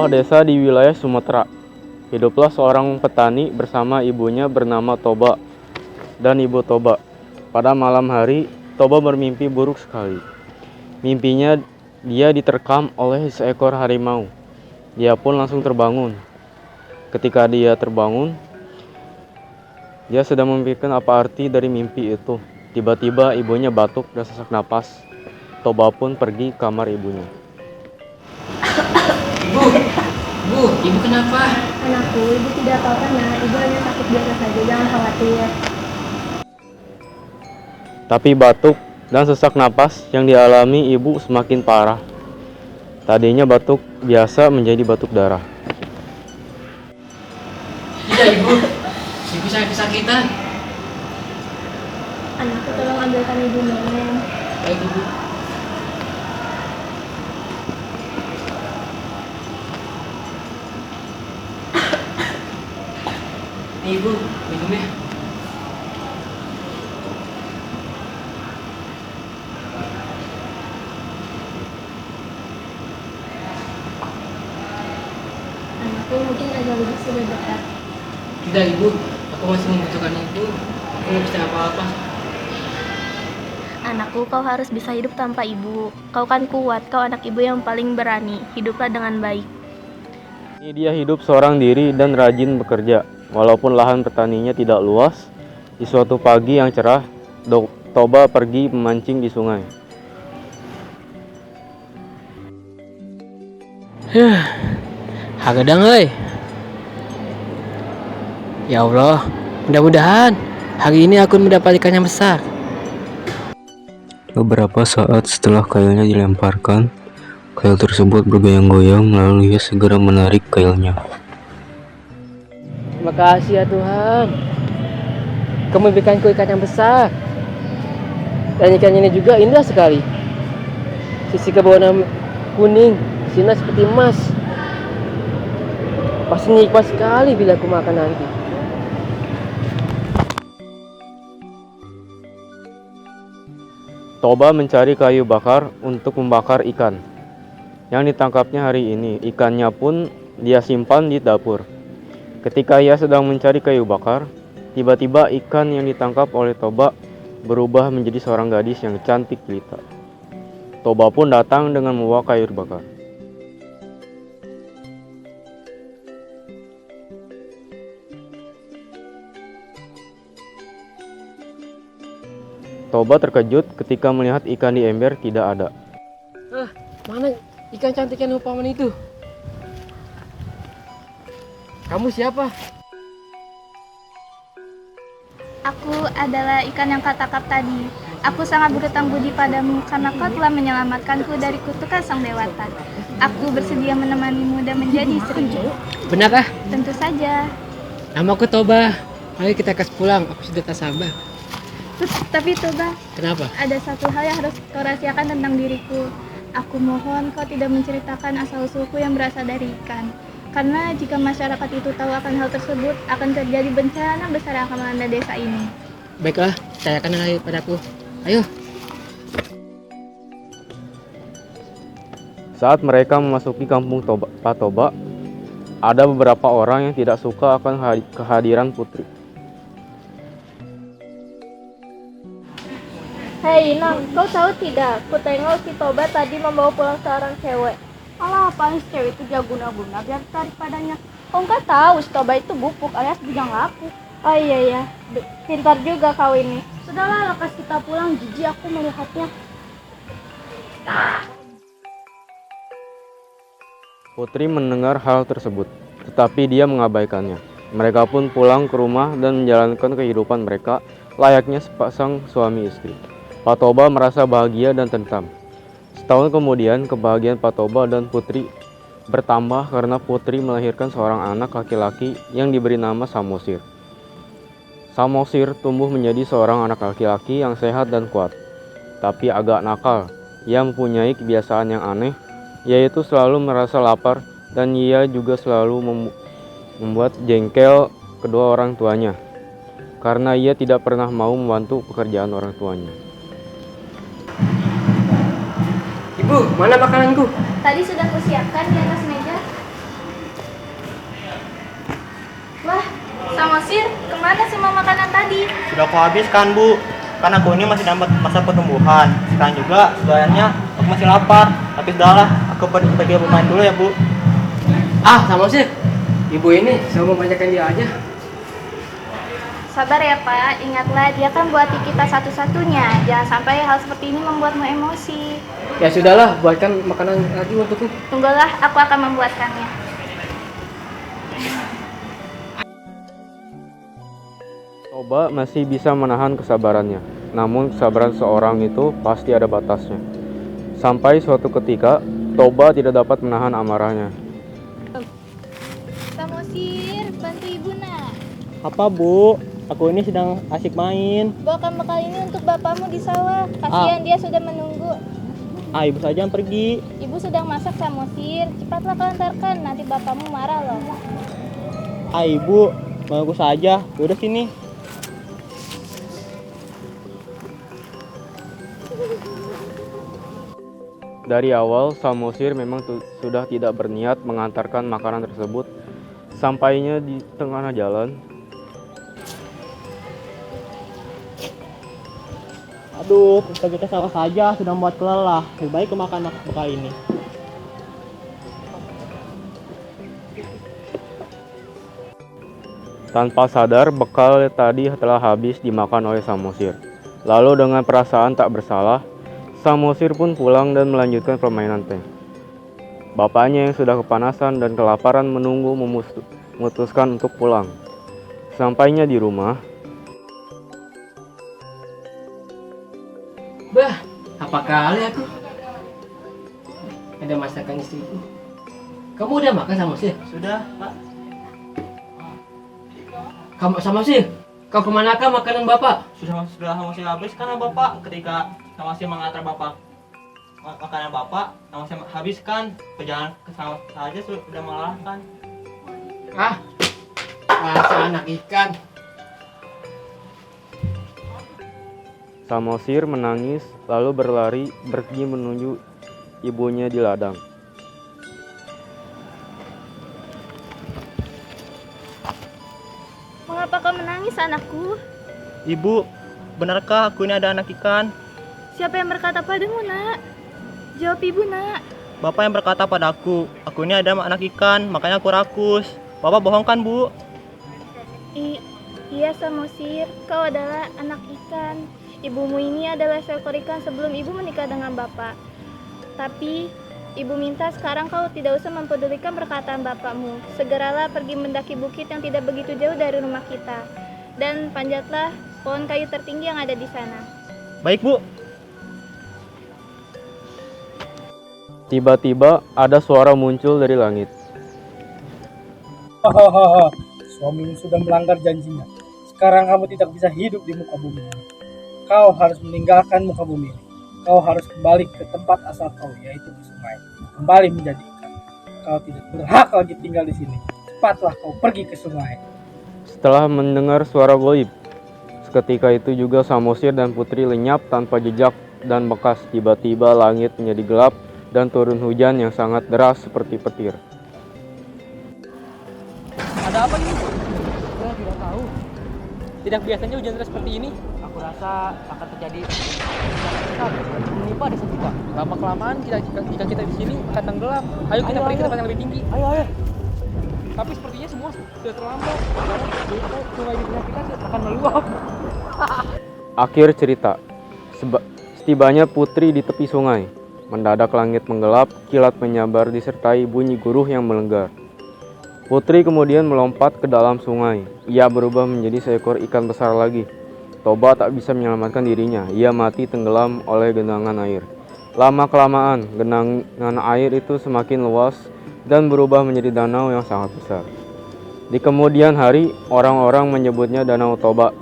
sebuah desa di wilayah Sumatera, hiduplah seorang petani bersama ibunya bernama Toba dan ibu Toba. Pada malam hari, Toba bermimpi buruk sekali. Mimpinya dia diterkam oleh seekor harimau. Dia pun langsung terbangun. Ketika dia terbangun, dia sedang memikirkan apa arti dari mimpi itu. Tiba-tiba ibunya batuk dan sesak napas. Toba pun pergi ke kamar ibunya. Ibu kenapa? Anakku, ibu tidak apa-apa nak. Ibu hanya sakit biasa saja, jangan khawatir. Tapi batuk dan sesak napas yang dialami ibu semakin parah. Tadinya batuk biasa menjadi batuk darah. Tidak ibu, ibu saya kesakitan. Anakku, tolong ambilkan ibu minum. Baik ibu. Nih ibu, minumnya. Anakku, mungkin agak lebih sudah dekat. Tidak ibu, aku masih membutuhkan ibu. Aku nggak bisa apa-apa. Anakku, kau harus bisa hidup tanpa ibu. Kau kan kuat, kau anak ibu yang paling berani. Hiduplah dengan baik. Ini dia hidup seorang diri dan rajin bekerja. Walaupun lahan petaninya tidak luas, di suatu pagi yang cerah, Toba pergi memancing di sungai. Hagadang euy. Ya Allah, mudah-mudahan hari ini aku mendapat ikan yang besar. Beberapa saat setelah kailnya dilemparkan, kail tersebut bergoyang-goyang lalu ia segera menarik kailnya. Terima kasih ya Tuhan. Kamu berikanku ikan yang besar. Dan ikan ini juga indah sekali. Sisi berwarna kuning, sinar seperti emas. Pasti nikmat sekali bila aku makan nanti. Toba mencari kayu bakar untuk membakar ikan yang ditangkapnya hari ini. Ikannya pun dia simpan di dapur. Ketika ia sedang mencari kayu bakar, tiba-tiba ikan yang ditangkap oleh Toba berubah menjadi seorang gadis yang cantik jelita. Toba pun datang dengan membawa kayu bakar. Toba terkejut ketika melihat ikan di ember tidak ada. Mana ikan cantik yang upaman itu? Kamu siapa? Aku adalah ikan yang kau tangkap tadi. Aku sangat berhutang budi padamu karena kau telah menyelamatkanku dari kutukan sang dewata. Aku bersedia menemanimu dan menjadi istrimu. Benarkah? Tentu saja. Namaku Toba. Mari kita kas pulang. Aku sudah tak sabar. Tapi Toba, Kenapa? ada satu hal yang harus kau rahasiakan tentang diriku. Aku mohon kau tidak menceritakan asal-usulku yang berasal dari ikan. Karena jika masyarakat itu tahu akan hal tersebut, akan terjadi bencana besar yang akan melanda desa ini. Baiklah, percayakan hal padaku. Ayo. Saat mereka memasuki kampung Pak Toba, ada beberapa orang yang tidak suka akan kehadiran Putri. Hei Inang, kau tahu tidak? Ku tengok si Toba tadi membawa pulang seorang cewek. Alah, apaan si cewek itu dia guna-guna biar tarik padanya. Kau nggak tahu si Toba itu bupuk alias bujang laku. Oh iya ya, pintar juga kau ini. Sudahlah, lekas kita pulang, jijik aku melihatnya. Putri mendengar hal tersebut, tetapi dia mengabaikannya. Mereka pun pulang ke rumah dan menjalankan kehidupan mereka layaknya sepasang suami istri. Pak Toba merasa bahagia dan tenang. Setahun kemudian, kebahagiaan Pak Toba dan Putri bertambah karena Putri melahirkan seorang anak laki-laki yang diberi nama Samosir. Samosir tumbuh menjadi seorang anak laki-laki yang sehat dan kuat, tapi agak nakal. Ia mempunyai kebiasaan yang aneh, yaitu selalu merasa lapar dan ia juga selalu membuat jengkel kedua orang tuanya karena ia tidak pernah mau membantu pekerjaan orang tuanya. Ibu, mana makananku? Tadi sudah kusiapkan di atas meja. Samosir, kemana semua makanan tadi? Sudah aku habiskan, Bu. Karena aku ini masih dalam masa pertumbuhan. Sekarang juga sebenarnya aku masih lapar. Tapi sudahlah, aku pergi bermain dulu ya, Bu. Ah, Samosir. Ibu ini selalu membanyakan dia aja. Sabar ya Pak, ingatlah dia kan buati kita satu-satunya. Jangan sampai hal seperti ini membuatmu emosi. Ya sudahlah, buatkan makanan lagi untukku. Tunggulah, aku akan membuatkannya. Toba masih bisa menahan kesabarannya, namun kesabaran seorang itu pasti ada batasnya. Sampai suatu ketika, Toba tidak dapat menahan amarahnya. Samosir, bantu ibu nak. Apa, Bu? Aku ini sedang asik main. Bawakan bekal ini untuk bapakmu di sawah. Kasihan dia sudah menunggu. Ibu saja yang pergi. Ibu sedang masak Samosir. Cepatlah kau antarkan, nanti bapakmu marah loh. Ibu, mau aku saja. Duduk sini. Dari awal, Samosir memang sudah tidak berniat mengantarkan makanan tersebut. Sampainya di tengah jalan, Aduh, kita sawah saja sudah membuat kelelah. Lebih baik aku makan bekal ini. tanpa sadar bekal tadi telah habis dimakan oleh Samosir. Lalu dengan perasaan tak bersalah, Samosir pun pulang dan melanjutkan permainan teh. Bapaknya yang sudah kepanasan dan kelaparan menunggu memutuskan untuk pulang. Sampainya di rumah, Bah, apa kali aku? Ada masakan istriku. Kamu udah makan Samosir? Sudah, Pak. Kamu Samosir, kau kemanakah makanan bapak? Sudah masih habis karena Bapak ketika masih mengantar Bapak makanan Bapak, masih habiskan. Perjalanan ke sawah saja sudah melelahkan. Ah, masa anak ikan. Samosir menangis lalu berlari pergi menuju ibunya di ladang. Mengapa kau menangis anakku? Ibu, benarkah aku ini ada anak ikan? Siapa yang berkata padamu nak? Jawab ibu nak. Bapak yang berkata padaku, aku ini ada anak ikan, makanya aku rakus. Bapak bohong kan, Bu? Iya Samosir, kau adalah anak ikan. Ibumu ini adalah seekor ikan sebelum ibu menikah dengan bapak. Tapi ibu minta sekarang kau tidak usah mempedulikan perkataan bapakmu. Segeralah pergi mendaki bukit yang tidak begitu jauh dari rumah kita. Dan panjatlah pohon kayu tertinggi yang ada di sana. Baik, Bu. Tiba-tiba ada suara muncul dari langit. Hahaha, suamimu sudah melanggar janjinya. Sekarang kamu tidak bisa hidup di muka bumi ini. Kau harus meninggalkan muka bumi ini. Kau harus kembali ke tempat asal kau, yaitu di sungai. Kembali menjadi ikan. Kau tidak berhak lagi tinggal di sini. Cepatlah kau pergi ke sungai. Setelah mendengar suara goib, seketika itu juga Samosir dan Putri lenyap tanpa jejak dan bekas. Tiba-tiba langit menjadi gelap dan turun hujan yang sangat deras seperti petir. Ada apa nih? Saya tidak tahu. Tidak biasanya hujan deras seperti ini. Aku rasa akan terjadi Menimpa desa kita. Lama kelamaan jika kita di sini akan tenggelam. Ayo kita pergi ke tempat yang lebih tinggi. Ayo. Tapi sepertinya semua sudah terlambat. Karena sungai di tengah kita akan meluap. Akhir cerita. Setibanya Putri di tepi sungai, mendadak langit menggelap, kilat menyabar disertai bunyi guruh yang melenggar. Putri kemudian melompat ke dalam sungai. Ia berubah menjadi seekor ikan besar lagi. Toba tak bisa menyelamatkan dirinya. Ia mati tenggelam oleh genangan air. Lama-kelamaan, genangan air itu semakin luas dan berubah menjadi danau yang sangat besar. Di kemudian hari, orang-orang menyebutnya Danau Toba,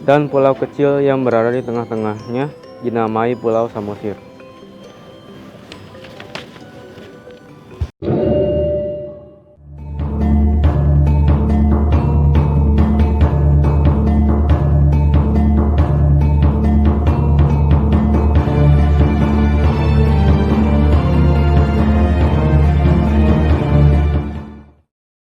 dan pulau kecil yang berada di tengah-tengahnya dinamai Pulau Samosir.